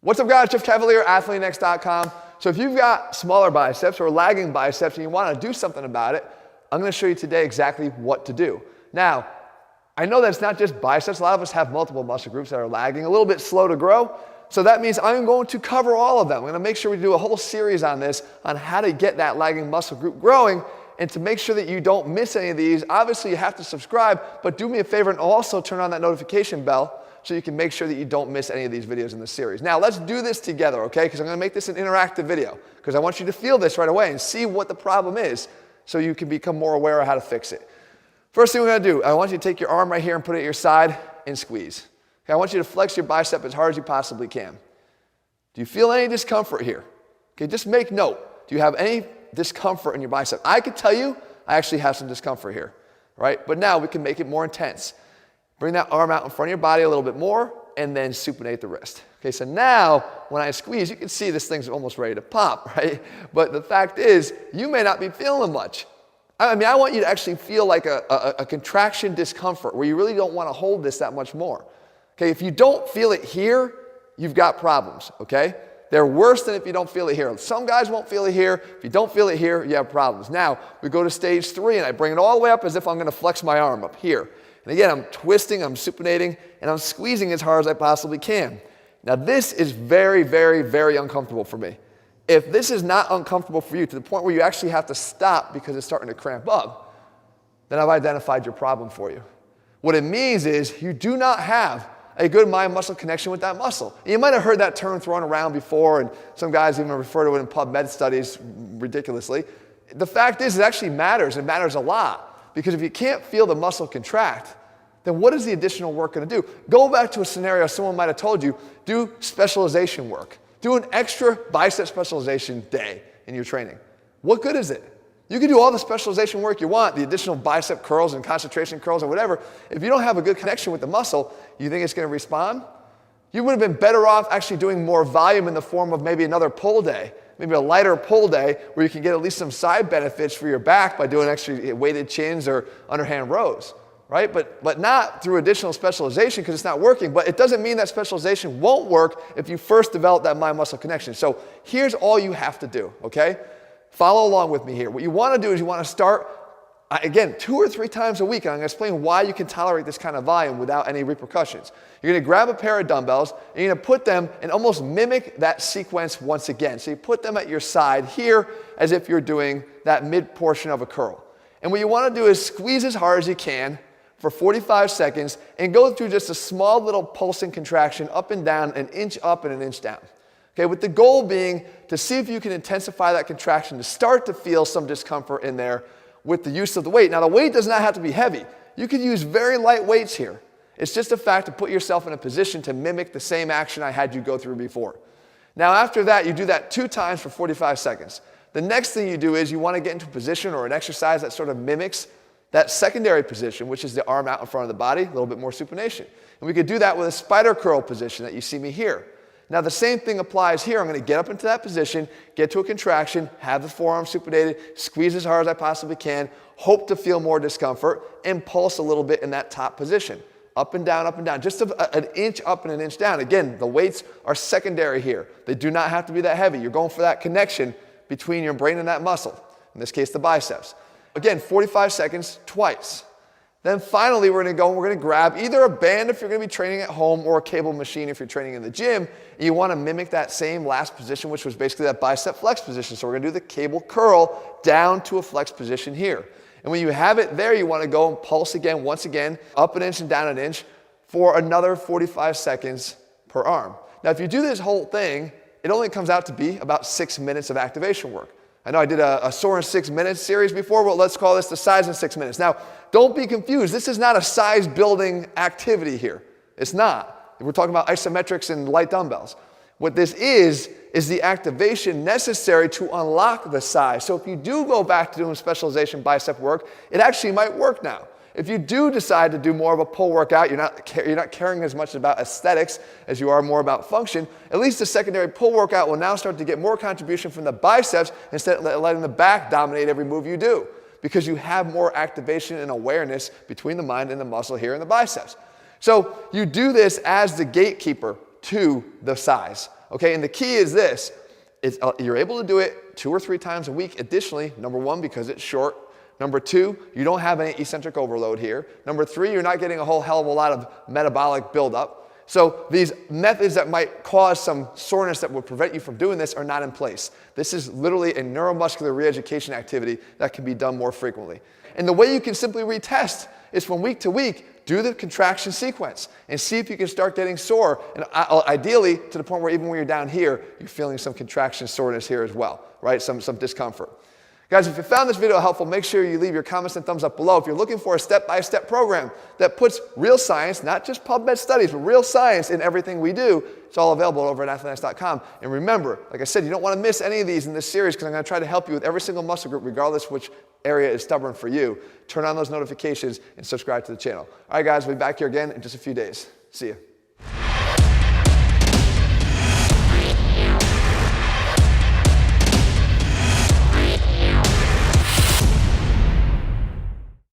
What's up guys, Jeff Cavalier, athletenext.com. So if you've got smaller biceps or lagging biceps and you want to do something about it, I'm going to show you today exactly what to do. Now, I know that it's not just biceps. A lot of us have multiple muscle groups that are lagging, a little bit slow to grow. So that means I'm going to cover all of them. I'm going to make sure we do a whole series on this, on how to get that lagging muscle group growing. And to make sure that you don't miss any of these, obviously you have to subscribe, but do me a favor and also turn on that notification bell so you can make sure that you don't miss any of these videos in the series. Now let's do this together, okay? Because I'm going to make this an interactive video because I want you to feel this right away and see what the problem is so you can become more aware of how to fix it. First thing we're going to do, I want you to take your arm right here and put it at your side and squeeze. Okay, I want you to flex your bicep as hard as you possibly can. Do you feel any discomfort here? Okay, just make note. Do you have any discomfort in your bicep? I could tell you I actually have some discomfort here, right? But now we can make it more intense. Bring that arm out in front of your body a little bit more and then supinate the wrist. Okay, so now when I squeeze, you can see this thing's almost ready to pop, right? But the fact is, you may not be feeling much. I mean, I want you to actually feel like a contraction discomfort where you really don't want to hold this that much more. Okay, if you don't feel it here, you've got problems, okay? They're worse than if you don't feel it here. Some guys won't feel it here. If you don't feel it here, you have problems. Now, we go to stage 3 and I bring it all the way up as if I'm going to flex my arm up here. And again, I'm twisting, I'm supinating, and I'm squeezing as hard as I possibly can. Now this is very, very, very uncomfortable for me. If this is not uncomfortable for you to the point where you actually have to stop because it's starting to cramp up, then I've identified your problem for you. What it means is you do not have a good mind-muscle connection with that muscle. And you might have heard that term thrown around before, and some guys even refer to it in PubMed studies ridiculously. The fact is, it actually matters. It matters a lot. Because if you can't feel the muscle contract, then what is the additional work going to do? Go back to a scenario someone might have told you, do specialization work. Do an extra bicep specialization day in your training. What good is it? You can do all the specialization work you want, the additional bicep curls and concentration curls or whatever. If you don't have a good connection with the muscle, you think it's going to respond? You would have been better off actually doing more volume in the form of maybe another pull day, maybe a lighter pull day where you can get at least some side benefits for your back by doing extra weighted chins or underhand rows, right? But not through additional specialization because it's not working. But it doesn't mean that specialization won't work if you first develop that mind-muscle connection. So here's all you have to do, okay? Follow along with me here. What you want to do is you want to start, again, 2 or 3 times a week, and I'm going to explain why you can tolerate this kind of volume without any repercussions. You're going to grab a pair of dumbbells, and you're going to put them and almost mimic that sequence once again. So you put them at your side here as if you're doing that mid portion of a curl. And what you want to do is squeeze as hard as you can for 45 seconds and go through just a small little pulsing contraction up and down, an inch up and an inch down. Okay, with the goal being to see if you can intensify that contraction to start to feel some discomfort in there with the use of the weight. Now, the weight does not have to be heavy. You could use very light weights here. It's just a fact to put yourself in a position to mimic the same action I had you go through before. Now, after that, you do that 2 times for 45 seconds. The next thing you do is you want to get into a position or an exercise that sort of mimics that secondary position, which is the arm out in front of the body, a little bit more supination. And we could do that with a spider curl position that you see me here. Now, the same thing applies here. I'm going to get up into that position, get to a contraction, have the forearm supinated, squeeze as hard as I possibly can, hope to feel more discomfort, and pulse a little bit in that top position. Up and down, just an inch up and an inch down. Again, the weights are secondary here. They do not have to be that heavy. You're going for that connection between your brain and that muscle, in this case, the biceps. Again, 45 seconds twice. Then finally, we're going to grab either a band if you're going to be training at home or a cable machine if you're training in the gym. And you want to mimic that same last position, which was basically that bicep flex position. So we're going to do the cable curl down to a flex position here. And when you have it there, you want to go and pulse again, once again, up an inch and down an inch for another 45 seconds per arm. Now, if you do this whole thing, it only comes out to be about 6 minutes of activation work. I know I did a Soar in 6 minutes series before, but let's call this the size in 6 minutes. Now, don't be confused. This is not a size building activity here. It's not. We're talking about isometrics and light dumbbells. What this is the activation necessary to unlock the size. So if you do go back to doing specialization bicep work, it actually might work now. If you do decide to do more of a pull workout, you're not caring as much about aesthetics as you are more about function, at least the secondary pull workout will now start to get more contribution from the biceps instead of letting the back dominate every move you do, because you have more activation and awareness between the mind and the muscle here in the biceps. So you do this as the gatekeeper to the size. Okay, and the key is this. You're able to do it 2 or 3 times a week. Additionally, number 1, because it's short. Number 2, you don't have any eccentric overload here. Number 3, you're not getting a whole hell of a lot of metabolic buildup. So these methods that might cause some soreness that would prevent you from doing this are not in place. This is literally a neuromuscular re-education activity that can be done more frequently. And the way you can simply retest is from week to week, do the contraction sequence and see if you can start getting sore. And ideally, to the point where even when you're down here, you're feeling some contraction soreness here as well, right? Some discomfort. Guys, if you found this video helpful, make sure you leave your comments and thumbs up below. If you're looking for a step-by-step program that puts real science, not just PubMed studies, but real science in everything we do, it's all available over at athleanx.com. And remember, like I said, you don't want to miss any of these in this series because I'm going to try to help you with every single muscle group, regardless which area is stubborn for you. Turn on those notifications and subscribe to the channel. All right, guys, we'll be back here again in just a few days. See you.